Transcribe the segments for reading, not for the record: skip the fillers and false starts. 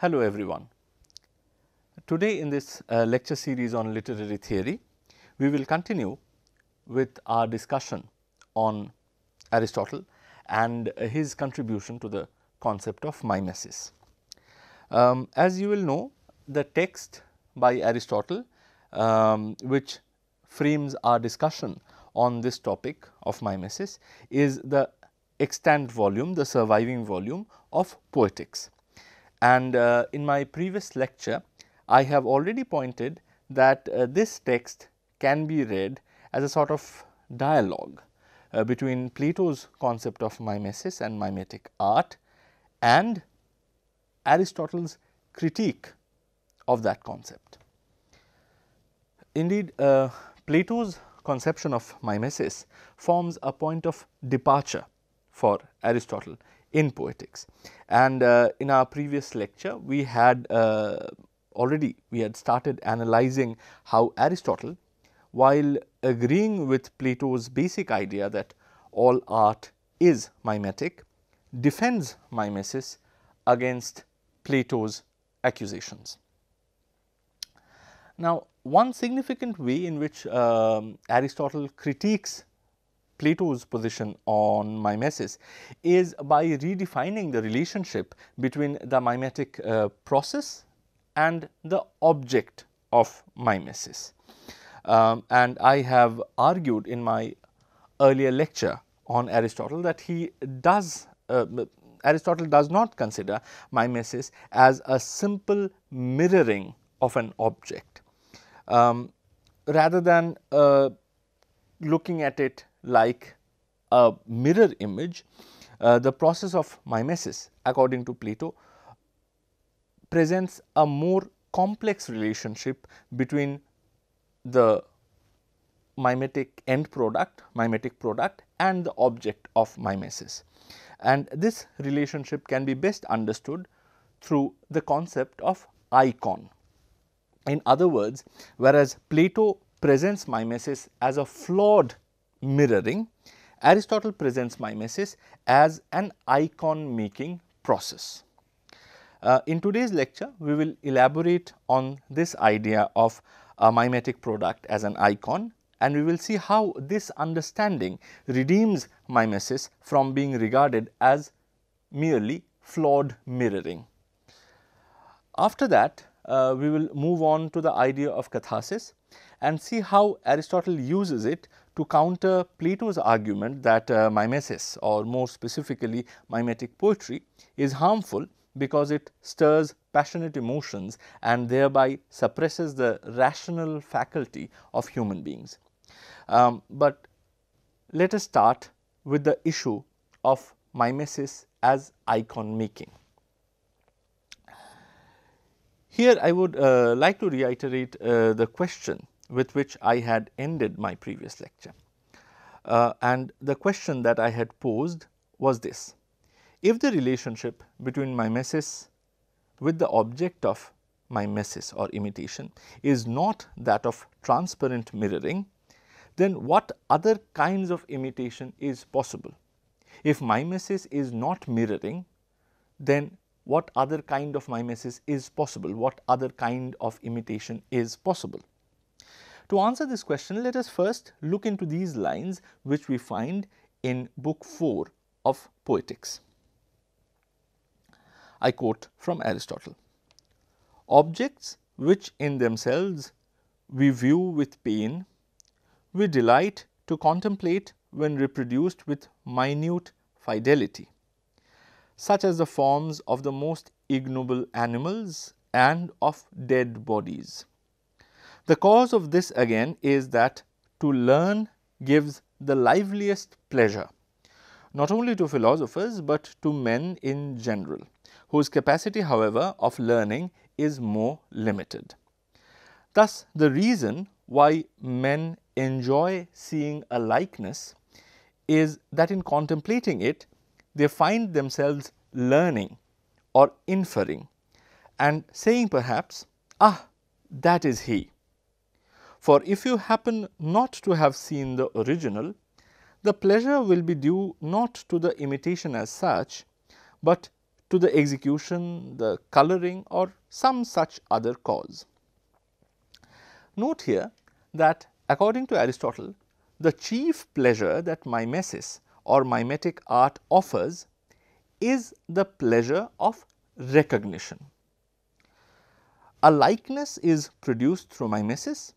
Hello everyone. Today in this lecture series on literary theory, we will continue with our discussion on Aristotle and his contribution to the concept of mimesis. As you will know, the text by Aristotle which frames our discussion on this topic of mimesis is the extant volume, the surviving volume of Poetics. And in my previous lecture, I have already pointed that this text can be read as a sort of dialogue between Plato's concept of mimesis and mimetic art and Aristotle's critique of that concept. Indeed, Plato's conception of mimesis forms a point of departure for Aristotle in Poetics, and in our previous lecture we had started analyzing how Aristotle, while agreeing with Plato's basic idea that all art is mimetic, defends mimesis against Plato's accusations. Now, one significant way in which Aristotle critiques Plato's position on mimesis is by redefining the relationship between the mimetic process and the object of mimesis. And I have argued in my earlier lecture on Aristotle that Aristotle does not consider mimesis as a simple mirroring of an object. Rather than looking at it like a mirror image, the process of mimesis, according to Plato, presents a more complex relationship between the mimetic product and the object of mimesis. And this relationship can be best understood through the concept of icon. In other words, whereas Plato presents mimesis as a flawed mirroring, Aristotle presents mimesis as an icon making process. In today's lecture, we will elaborate on this idea of a mimetic product as an icon, and we will see how this understanding redeems mimesis from being regarded as merely flawed mirroring. After that, we will move on to the idea of catharsis and see how Aristotle uses it to counter Plato's argument that mimesis, or more specifically mimetic poetry, is harmful because it stirs passionate emotions and thereby suppresses the rational faculty of human beings. But let us start with the issue of mimesis as icon making. Here I would like to reiterate the question with which I had ended my previous lecture, and the question that I had posed was this: if the relationship between mimesis with the object of mimesis or imitation is not that of transparent mirroring, then what other kinds of imitation is possible? If mimesis is not mirroring, then what other kind of mimesis is possible? What other kind of imitation is possible? To answer this question, let us first look into these lines which we find in book 4 of Poetics. I quote from Aristotle: "Objects which in themselves we view with pain, we delight to contemplate when reproduced with minute fidelity, such as the forms of the most ignoble animals and of dead bodies. The cause of this again is that to learn gives the liveliest pleasure, not only to philosophers, but to men in general, whose capacity, however, of learning is more limited. Thus, the reason why men enjoy seeing a likeness is that in contemplating it, they find themselves learning or inferring and saying perhaps, 'Ah, that is he.' For if you happen not to have seen the original, the pleasure will be due not to the imitation as such, but to the execution, the coloring, or some such other cause. Note here that according to Aristotle, the chief pleasure that mimesis or mimetic art offers is the pleasure of recognition. A likeness is produced through mimesis,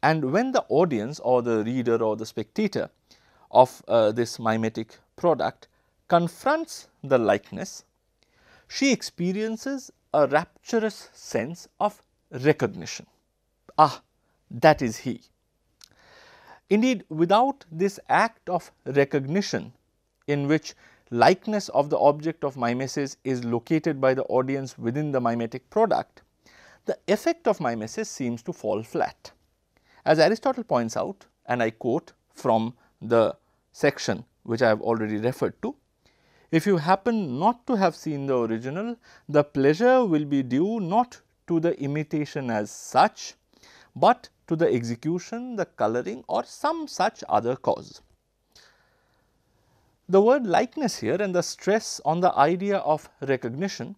and when the audience or the reader or the spectator of this mimetic product confronts the likeness, she experiences a rapturous sense of recognition. Ah, that is he. Indeed, without this act of recognition, in which likeness of the object of mimesis is located by the audience within the mimetic product, the effect of mimesis seems to fall flat. As Aristotle points out, and I quote from the section which I have already referred to, if you happen not to have seen the original, the pleasure will be due not to the imitation as such, but to the execution, the coloring, or some such other cause. The word likeness here and the stress on the idea of recognition,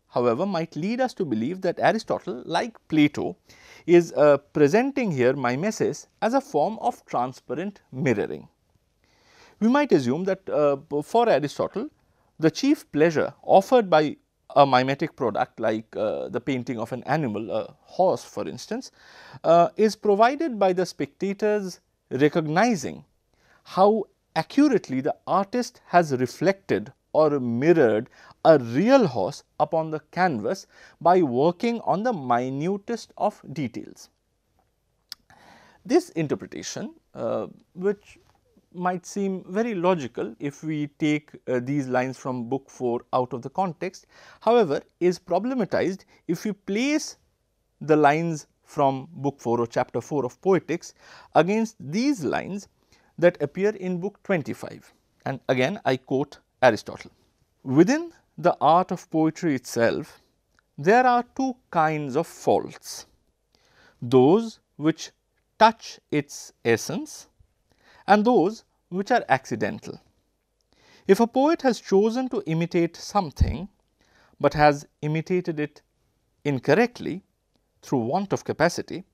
however, might lead us to believe that Aristotle, like Plato, is presenting here mimesis as a form of transparent mirroring. We might assume that for Aristotle, the chief pleasure offered by a mimetic product like the painting of an animal, a horse for instance, is provided by the spectators recognizing how accurately the artist has reflected or mirrored a real horse upon the canvas by working on the minutest of details. This interpretation, which might seem very logical if we take these lines from book 4 out of the context, however, is problematized if we place the lines from book 4 or chapter 4 of Poetics against these lines that appear in book 25, and again I quote Aristotle. Within the art of poetry itself, there are two kinds of faults, those which touch its essence and those which are accidental. If a poet has chosen to imitate something, but has imitated it incorrectly through want of capacity,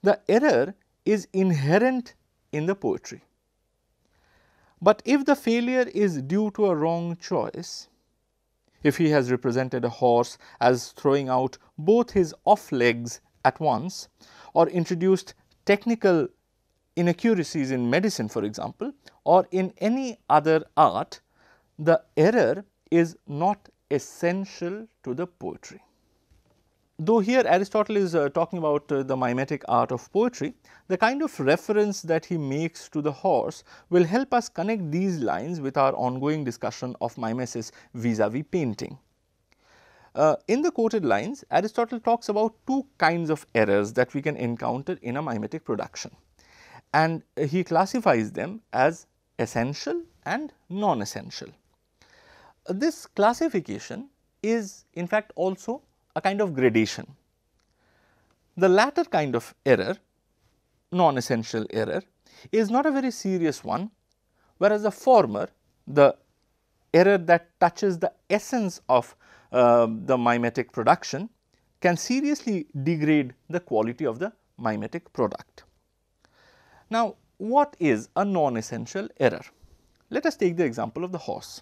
the error is inherent in the poetry. But if the failure is due to a wrong choice, if he has represented a horse as throwing out both his off legs at once, or introduced technical inaccuracies in medicine for example, or in any other art, the error is not essential to the poetry. Though here Aristotle is talking about the mimetic art of poetry, the kind of reference that he makes to the horse will help us connect these lines with our ongoing discussion of mimesis vis-a-vis painting. In the quoted lines, Aristotle talks about two kinds of errors that we can encounter in a mimetic production, and he classifies them as essential and non-essential. This classification is in fact also a kind of gradation. The latter kind of error, non-essential error, is not a very serious one, whereas the former, the error that touches the essence of the mimetic production, can seriously degrade the quality of the mimetic product. Now, what is a non-essential error? Let us take the example of the horse.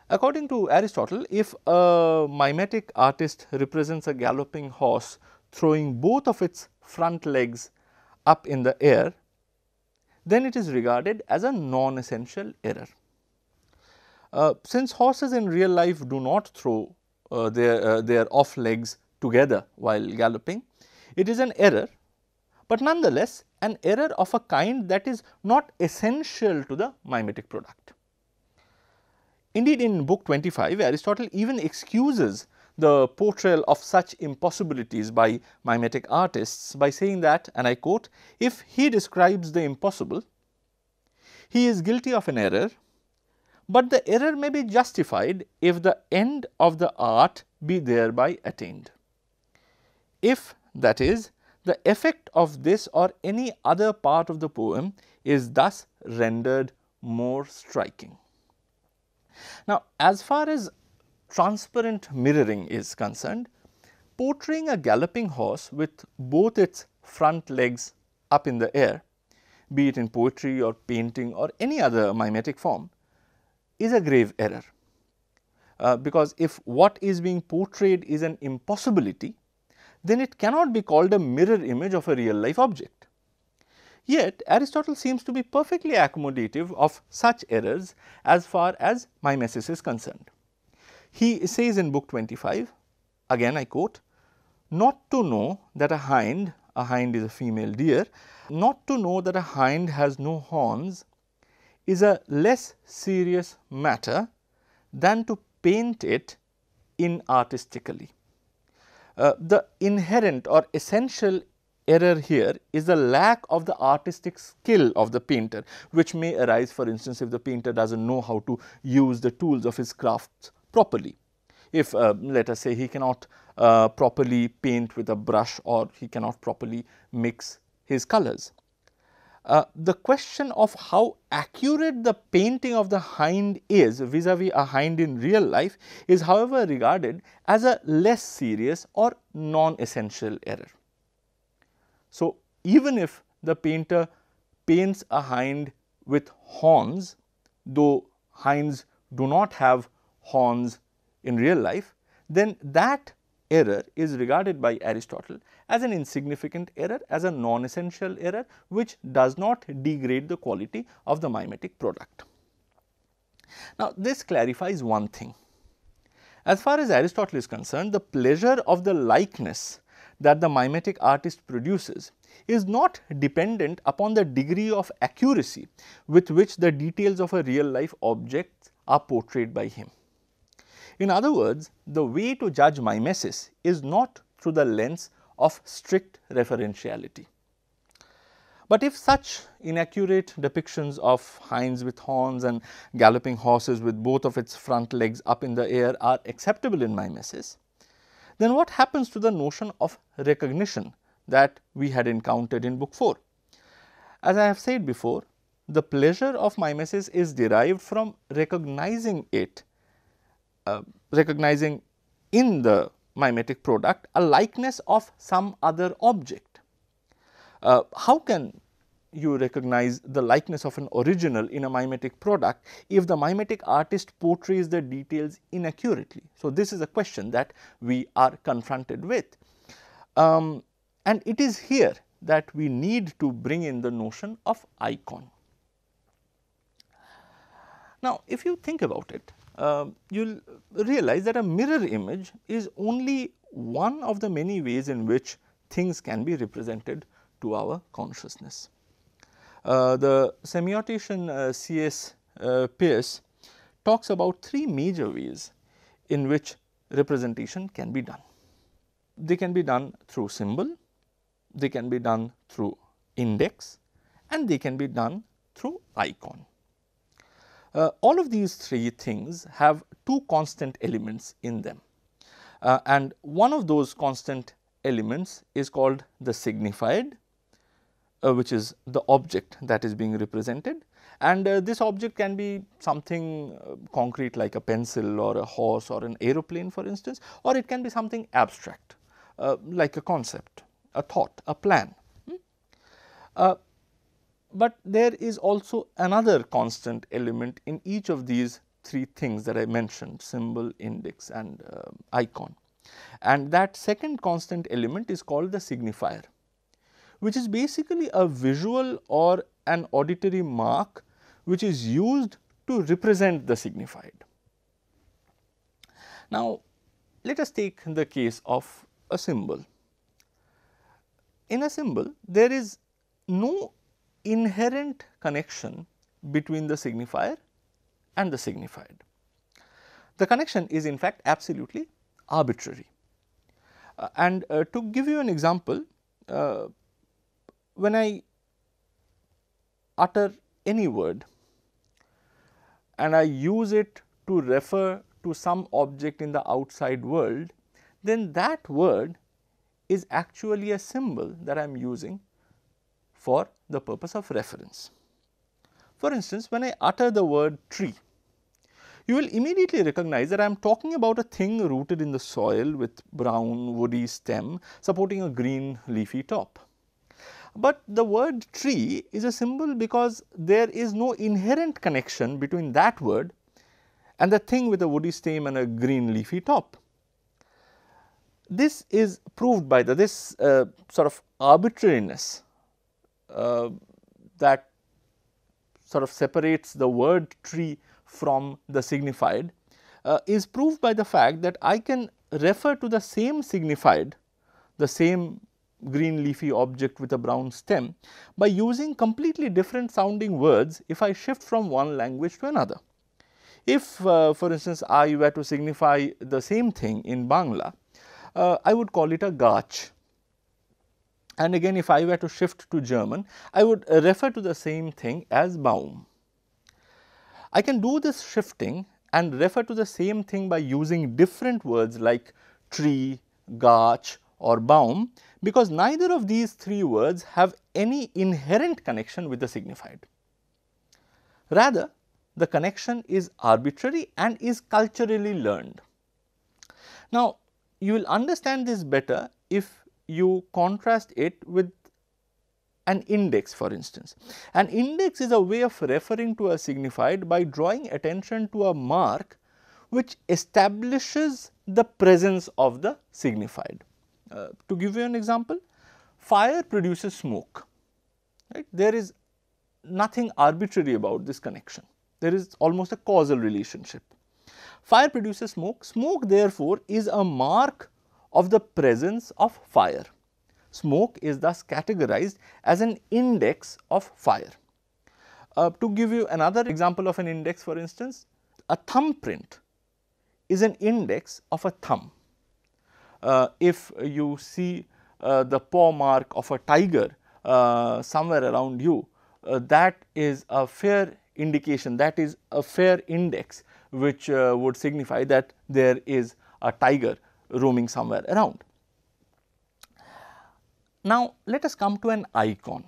According to Aristotle, if a mimetic artist represents a galloping horse throwing both of its front legs up in the air, then it is regarded as a non-essential error. Since horses in real life do not throw their off legs together while galloping, it is an error, but nonetheless an error of a kind that is not essential to the mimetic product. Indeed, in book 25, Aristotle even excuses the portrayal of such impossibilities by mimetic artists by saying that, and I quote, "If he describes the impossible, he is guilty of an error, but the error may be justified if the end of the art be thereby attained. If, that is, the effect of this or any other part of the poem is thus rendered more striking." Now, as far as transparent mirroring is concerned, portraying a galloping horse with both its front legs up in the air, be it in poetry or painting or any other mimetic form, is a grave error. Because if what is being portrayed is an impossibility, then it cannot be called a mirror image of a real life object. Yet Aristotle seems to be perfectly accommodative of such errors as far as mimesis is concerned. He says in book 25, again I quote, "Not to know that a hind is a female deer, not to know that a hind has no horns is a less serious matter than to paint it inartistically." The inherent or essential error here is the lack of the artistic skill of the painter, which may arise, for instance, if the painter does not know how to use the tools of his craft properly. If let us say he cannot properly paint with a brush, or he cannot properly mix his colors. The question of how accurate the painting of the hind is vis-a-vis a hind in real life is, however, regarded as a less serious or non-essential error. So, even if the painter paints a hind with horns, though hinds do not have horns in real life, then that error is regarded by Aristotle as an insignificant error, as a non-essential error, which does not degrade the quality of the mimetic product. Now, this clarifies one thing. As far as Aristotle is concerned, the pleasure of the likeness that the mimetic artist produces is not dependent upon the degree of accuracy with which the details of a real life object are portrayed by him. In other words, the way to judge mimesis is not through the lens of strict referentiality. But if such inaccurate depictions of hinds with horns and galloping horses with both of its front legs up in the air are acceptable in mimesis, then what happens to the notion of recognition that we had encountered in book 4? As I have said before, the pleasure of mimesis is derived from recognizing it, recognizing in the mimetic product a likeness of some other object. How can you recognize the likeness of an original in a mimetic product if the mimetic artist portrays the details inaccurately? So, this is a question that we are confronted with, and it is here that we need to bring in the notion of icon. Now, if you think about it, you will realize that a mirror image is only one of the many ways in which things can be represented to our consciousness. The semiotician C.S. Peirce talks about three major ways in which representation can be done. They can be done through symbol, they can be done through index, and they can be done through icon. All of these three things have two constant elements in them, and one of those constant elements is called the signified, which is the object that is being represented, and this object can be something concrete like a pencil or a horse or an aeroplane, for instance, or it can be something abstract like a concept, a thought, a plan. But there is also another constant element in each of these three things that I mentioned: symbol, index, and icon. And that second constant element is called the signifier, which is basically a visual or an auditory mark which is used to represent the signified. Now, let us take the case of a symbol. In a symbol, there is no inherent connection between the signifier and the signified. The connection is in fact absolutely arbitrary. And to give you an example, when I utter any word and I use it to refer to some object in the outside world, then that word is actually a symbol that I am using for the purpose of reference. For instance, when I utter the word tree, you will immediately recognize that I am talking about a thing rooted in the soil with brown woody stem supporting a green leafy top. But the word tree is a symbol because there is no inherent connection between that word and the thing with a woody stem and a green leafy top. This is proved by this sort of arbitrariness that sort of separates the word tree from the signified is proved by the fact that I can refer to the same signified, the same green leafy object with a brown stem, by using completely different sounding words if I shift from one language to another. If for instance, I were to signify the same thing in Bangla, I would call it a gach. And again, if I were to shift to German, I would refer to the same thing as Baum. I can do this shifting and refer to the same thing by using different words like tree, gach or Baum, because neither of these three words have any inherent connection with the signified. Rather, the connection is arbitrary and is culturally learned. Now, you will understand this better if you contrast it with an index, for instance. An index is a way of referring to a signified by drawing attention to a mark which establishes the presence of the signified. To give you an example, fire produces smoke, right? There is nothing arbitrary about this connection. There is almost a causal relationship. Fire produces smoke. Smoke therefore is a mark of the presence of fire. Smoke is thus categorized as an index of fire. To give you another example of an index, for instance, a thumbprint is an index of a thumb. If you see the paw mark of a tiger somewhere around you, that is a fair indication, that is a fair index which would signify that there is a tiger roaming somewhere around. Now, let us come to an icon.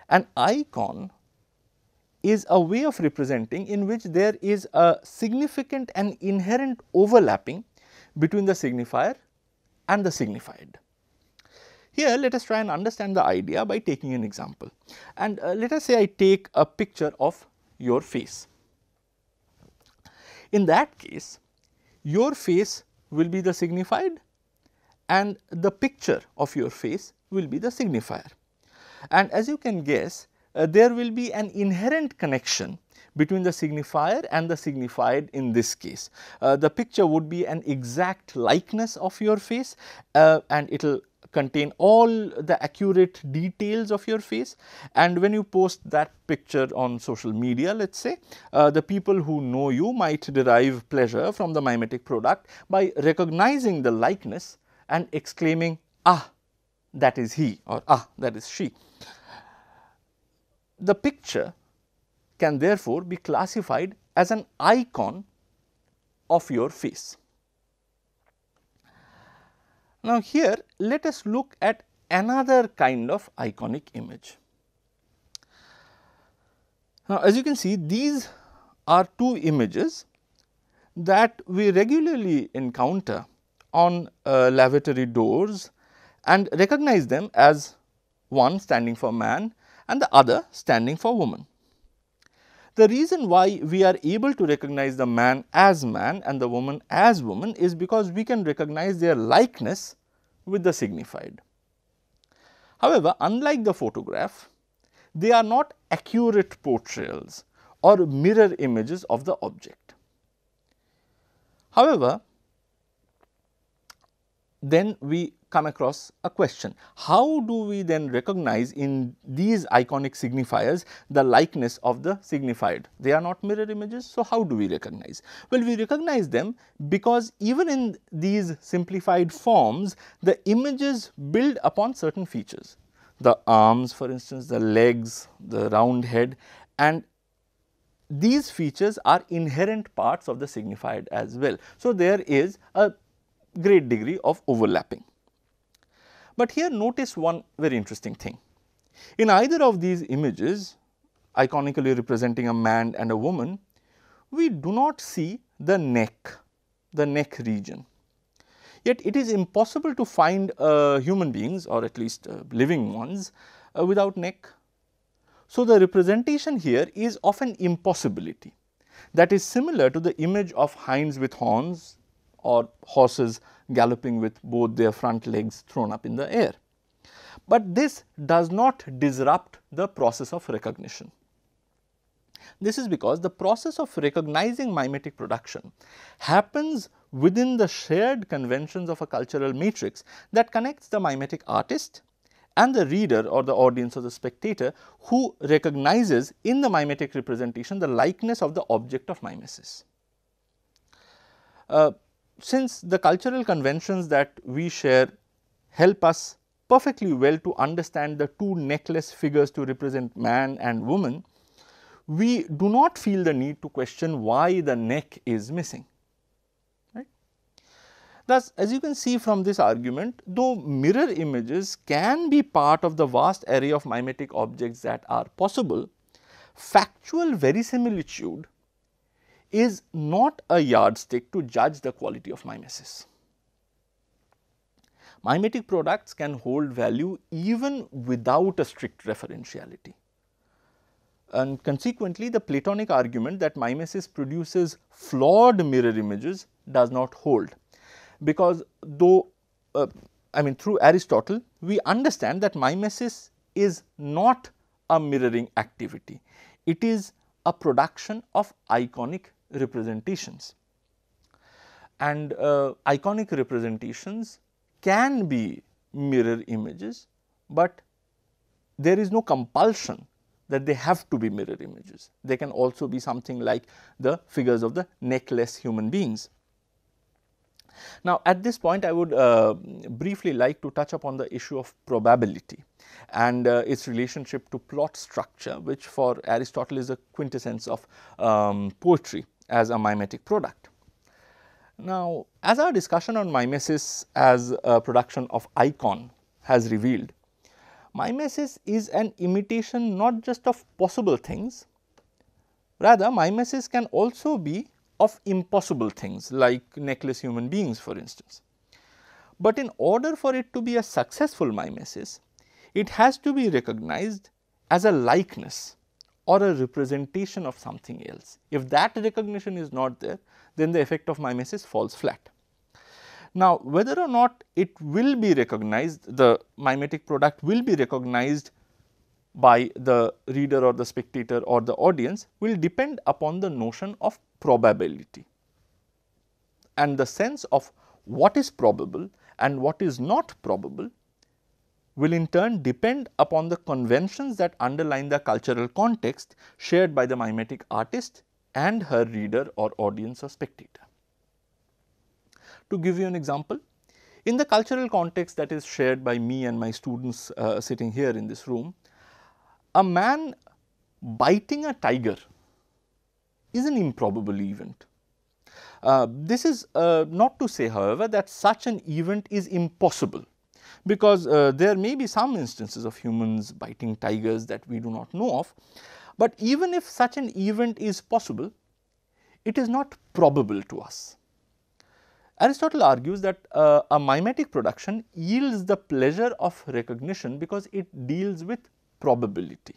An icon is a way of representing in which there is a significant and inherent overlapping between the signifier and the signified. Here, let us try and understand the idea by taking an example. And let us say I take a picture of your face. In that case, your face will be the signified and the picture of your face will be the signifier. And as you can guess, there will be an inherent connection between the signifier and the signified in this case. The picture would be an exact likeness of your face and it will contain all the accurate details of your face, and when you post that picture on social media, let us say, the people who know you might derive pleasure from the mimetic product by recognizing the likeness and exclaiming, "Ah, that is he," or "Ah, that is she." The picture can therefore be classified as an icon of your face. Now, here let us look at another kind of iconic image. Now, as you can see, these are two images that we regularly encounter on lavatory doors and recognize them as one standing for man and the other standing for woman. The reason why we are able to recognize the man as man and the woman as woman is because we can recognize their likeness with the signified. However, unlike the photograph, they are not accurate portrayals or mirror images of the object. However, then we come across a question: how do we then recognize in these iconic signifiers the likeness of the signified? They are not mirror images, so how do we recognize? Well, we recognize them because even in these simplified forms, the images build upon certain features. The arms, for instance, the legs, the round head, and these features are inherent parts of the signified as well. So, there is a great degree of overlapping. But here notice one very interesting thing. In either of these images, iconically representing a man and a woman, we do not see the neck region. Yet it is impossible to find human beings, or at least living ones, without neck. So, the representation here is of an impossibility that is similar to the image of hinds with horns or horses galloping with both their front legs thrown up in the air. But this does not disrupt the process of recognition. This is because the process of recognizing mimetic production happens within the shared conventions of a cultural matrix that connects the mimetic artist and the reader or the audience or the spectator who recognizes in the mimetic representation the likeness of the object of mimesis. Since the cultural conventions that we share help us perfectly well to understand the two neckless figures to represent man and woman, we do not feel the need to question why the neck is missing. Right? Thus, as you can see from this argument, though mirror images can be part of the vast array of mimetic objects that are possible, factual verisimilitude is not a yardstick to judge the quality of mimesis. Mimetic products can hold value even without a strict referentiality. And consequently, the Platonic argument that mimesis produces flawed mirror images does not hold, because though through Aristotle we understand that mimesis is not a mirroring activity, it is a production of iconic representations, and iconic representations can be mirror images, but there is no compulsion that they have to be mirror images. They can also be something like the figures of the neckless human beings. Now, at this point I would briefly like to touch upon the issue of probability and its relationship to plot structure, which for Aristotle is a quintessence of poetry as a mimetic product. Now, as our discussion on mimesis as a production of icon has revealed, mimesis is an imitation not just of possible things, rather mimesis can also be of impossible things like neckless human beings, for instance. But in order for it to be a successful mimesis, it has to be recognized as a likeness or a representation of something else. If that recognition is not there, then the effect of mimesis falls flat. Now, whether or not it will be recognized, the mimetic product will be recognized by the reader or the spectator or the audience will depend upon the notion of probability, and the sense of what is probable and what is not probable will in turn depend upon the conventions that underline the cultural context shared by the mimetic artist and her reader or audience or spectator. To give you an example, in the cultural context that is shared by me and my students sitting here in this room, a man biting a tiger is an improbable event. This is not to say, however, that such an event is impossible, because there may be some instances of humans biting tigers that we do not know of, but even if such an event is possible, it is not probable to us. Aristotle argues that a mimetic production yields the pleasure of recognition because it deals with probability.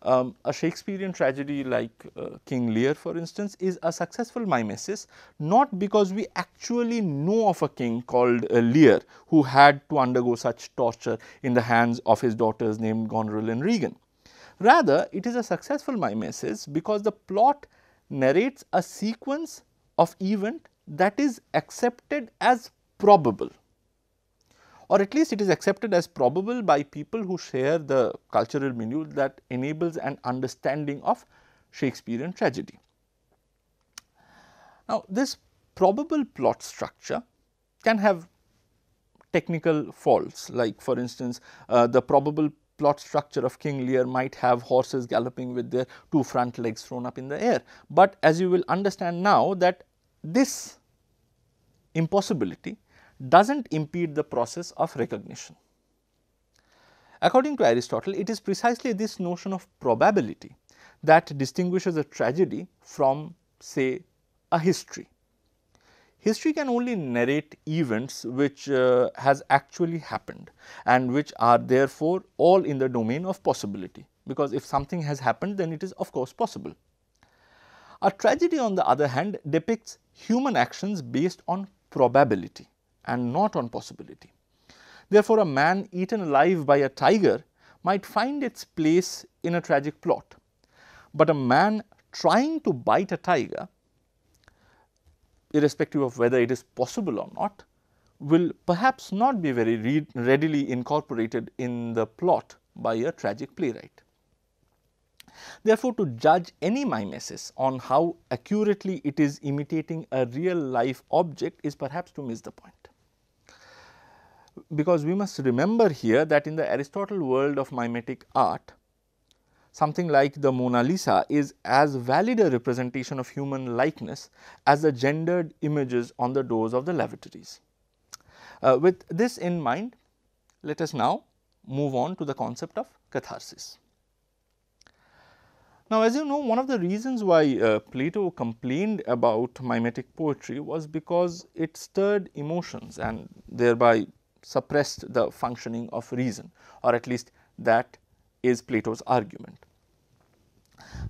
A Shakespearean tragedy like King Lear, for instance, is a successful mimesis not because we actually know of a king called Lear who had to undergo such torture in the hands of his daughters named Goneril and Regan. Rather, it is a successful mimesis because the plot narrates a sequence of event that is accepted as probable, or at least it is accepted as probable by people who share the cultural milieu that enables an understanding of Shakespearean tragedy. Now, this probable plot structure can have technical faults, like for instance, the probable plot structure of King Lear might have horses galloping with their two front legs thrown up in the air. But as you will understand now that this impossibility does not impede the process of recognition. According to Aristotle, it is precisely this notion of probability that distinguishes a tragedy from say a history. History can only narrate events which has actually happened and which are therefore all in the domain of possibility, because if something has happened, then it is of course possible. A tragedy, on the other hand, depicts human actions based on probability and not on possibility. Therefore, a man eaten alive by a tiger might find its place in a tragic plot, but a man trying to bite a tiger, irrespective of whether it is possible or not, will perhaps not be very readily incorporated in the plot by a tragic playwright. Therefore, to judge any mimesis on how accurately it is imitating a real life object is perhaps to miss the point. Because we must remember here that in the Aristotle world of mimetic art, something like the Mona Lisa is as valid a representation of human likeness as the gendered images on the doors of the lavatories. With this in mind, let us now move on to the concept of catharsis. Now, as you know, one of the reasons why Plato complained about mimetic poetry was because it stirred emotions and thereby suppressed the functioning of reason, or at least that is Plato's argument.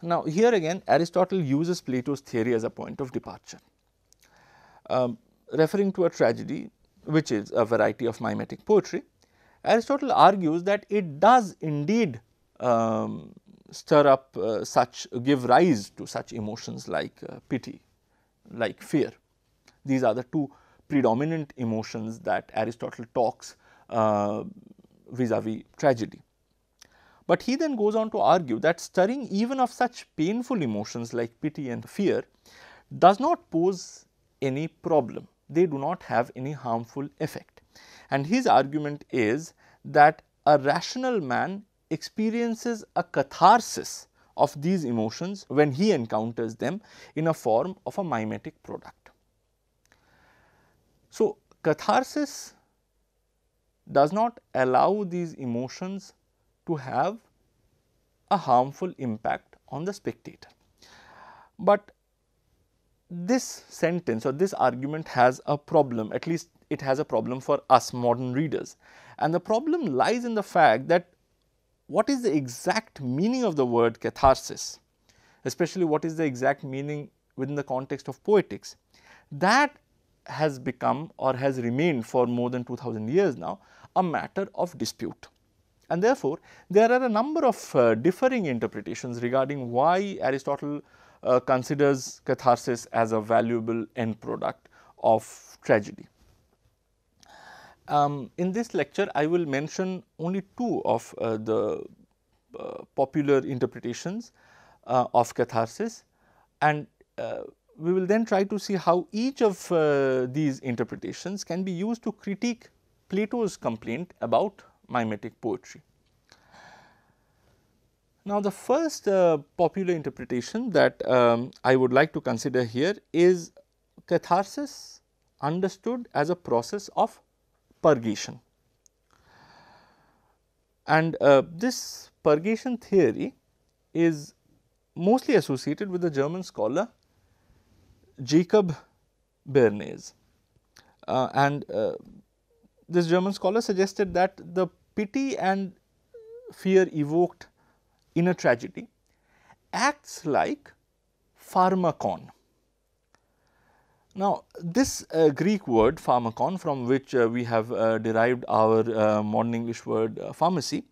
Now, here again Aristotle uses Plato's theory as a point of departure. Referring to a tragedy, which is a variety of mimetic poetry, Aristotle argues that it does indeed stir up give rise to such emotions like pity, like fear. These are the two predominant emotions that Aristotle talks vis-a-vis tragedy. But he then goes on to argue that stirring even of such painful emotions like pity and fear does not pose any problem. They do not have any harmful effect. And his argument is that a rational man experiences a catharsis of these emotions when he encounters them in a form of a mimetic product. So, catharsis does not allow these emotions to have a harmful impact on the spectator. But this sentence or this argument has a problem, at least it has a problem for us modern readers, and the problem lies in the fact that what is the exact meaning of the word catharsis, especially what is the exact meaning within the context of poetics, that has become or has remained for more than 2000 years now a matter of dispute. And therefore, there are a number of differing interpretations regarding why Aristotle considers catharsis as a valuable end product of tragedy. In this lecture, I will mention only two of the popular interpretations of catharsis, and we will then try to see how each of these interpretations can be used to critique Plato's complaint about mimetic poetry. Now, the first popular interpretation that I would like to consider here is catharsis understood as a process of purgation. And this purgation theory is mostly associated with the German scholar Jacob Bernays. This German scholar suggested that the pity and fear evoked in a tragedy acts like pharmakon. Now, this Greek word pharmakon, from which we have derived our modern English word pharmacy,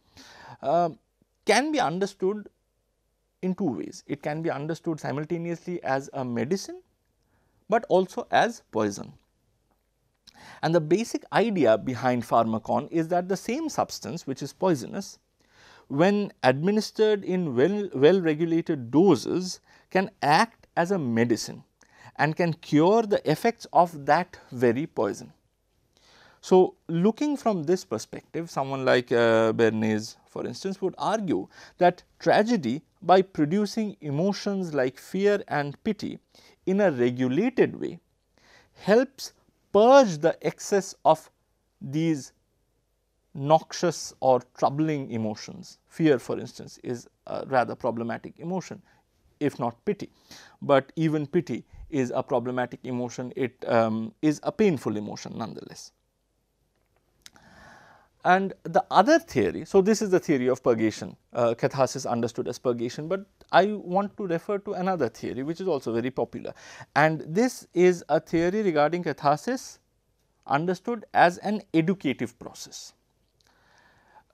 can be understood in two ways. It can be understood simultaneously as a medicine, but also as poison. And the basic idea behind pharmakon is that the same substance, which is poisonous, when administered in well regulated doses, can act as a medicine and can cure the effects of that very poison. So, looking from this perspective, someone like Bernays, for instance, would argue that tragedy, by producing emotions like fear and pity in a regulated way, helps purge the excess of these noxious or troubling emotions. Fear, for instance, is a rather problematic emotion. if not pity, but even pity is a problematic emotion. It is a painful emotion nonetheless. And the other theory, so this is the theory of purgation, catharsis understood as purgation, but I want to refer to another theory which is also very popular, and this is a theory regarding catharsis understood as an educative process.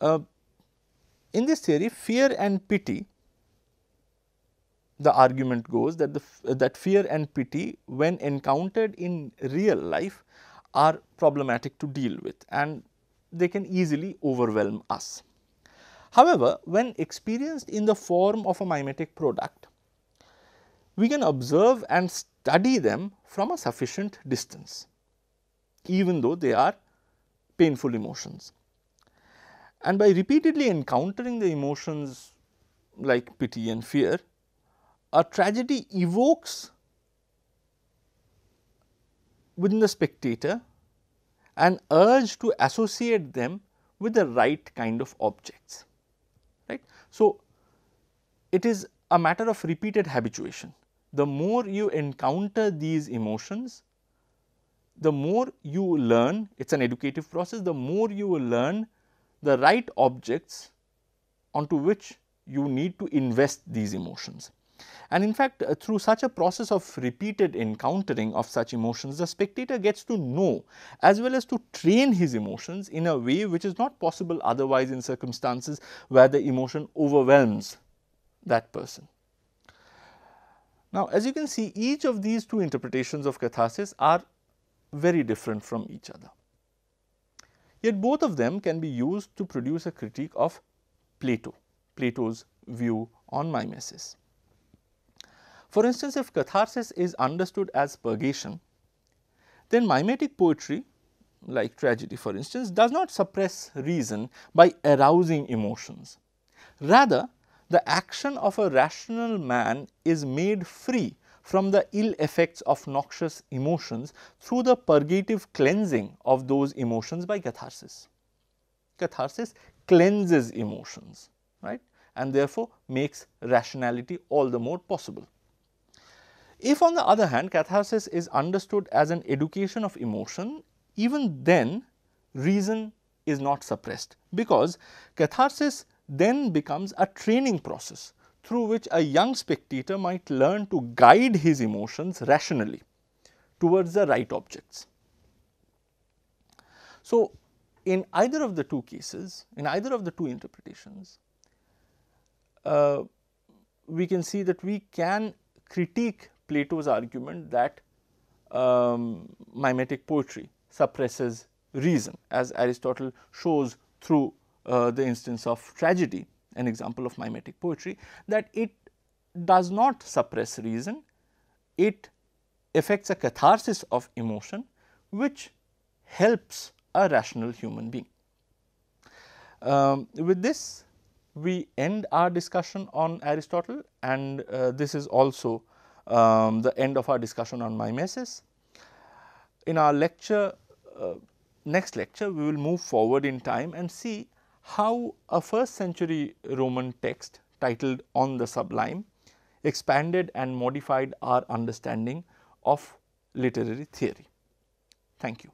In this theory, fear and pity, the argument goes that that fear and pity, when encountered in real life, are problematic to deal with, and they can easily overwhelm us. However, when experienced in the form of a mimetic product, we can observe and study them from a sufficient distance, even though they are painful emotions. And by repeatedly encountering the emotions like pity and fear, a tragedy evokes within the spectator an urge to associate them with the right kind of objects, right. So, it is a matter of repeated habituation. The more you encounter these emotions, the more you learn, it is an educative process, the more you will learn the right objects onto which you need to invest these emotions. And in fact, through such a process of repeated encountering of such emotions, the spectator gets to know as well as to train his emotions in a way which is not possible otherwise in circumstances where the emotion overwhelms that person. Now, as you can see, each of these two interpretations of catharsis are very different from each other. Yet both of them can be used to produce a critique of Plato's view on mimesis. For instance, if catharsis is understood as purgation, then mimetic poetry, like tragedy for instance, does not suppress reason by arousing emotions. Rather, the action of a rational man is made free from the ill effects of noxious emotions through the purgative cleansing of those emotions by catharsis. Catharsis cleanses emotions, right, and therefore makes rationality all the more possible. If on the other hand, catharsis is understood as an education of emotion, even then reason is not suppressed, because catharsis then becomes a training process through which a young spectator might learn to guide his emotions rationally towards the right objects. So, in either of the two cases, in either of the two interpretations, we can see that we can critique Plato's argument that mimetic poetry suppresses reason, as Aristotle shows through the instance of tragedy, an example of mimetic poetry, that it does not suppress reason, it effects a catharsis of emotion which helps a rational human being. With this, we end our discussion on Aristotle, and this is also the end of our discussion on mimesis. In our lecture, next lecture, we will move forward in time and see how a 1st century Roman text titled On the Sublime expanded and modified our understanding of literary theory. Thank you.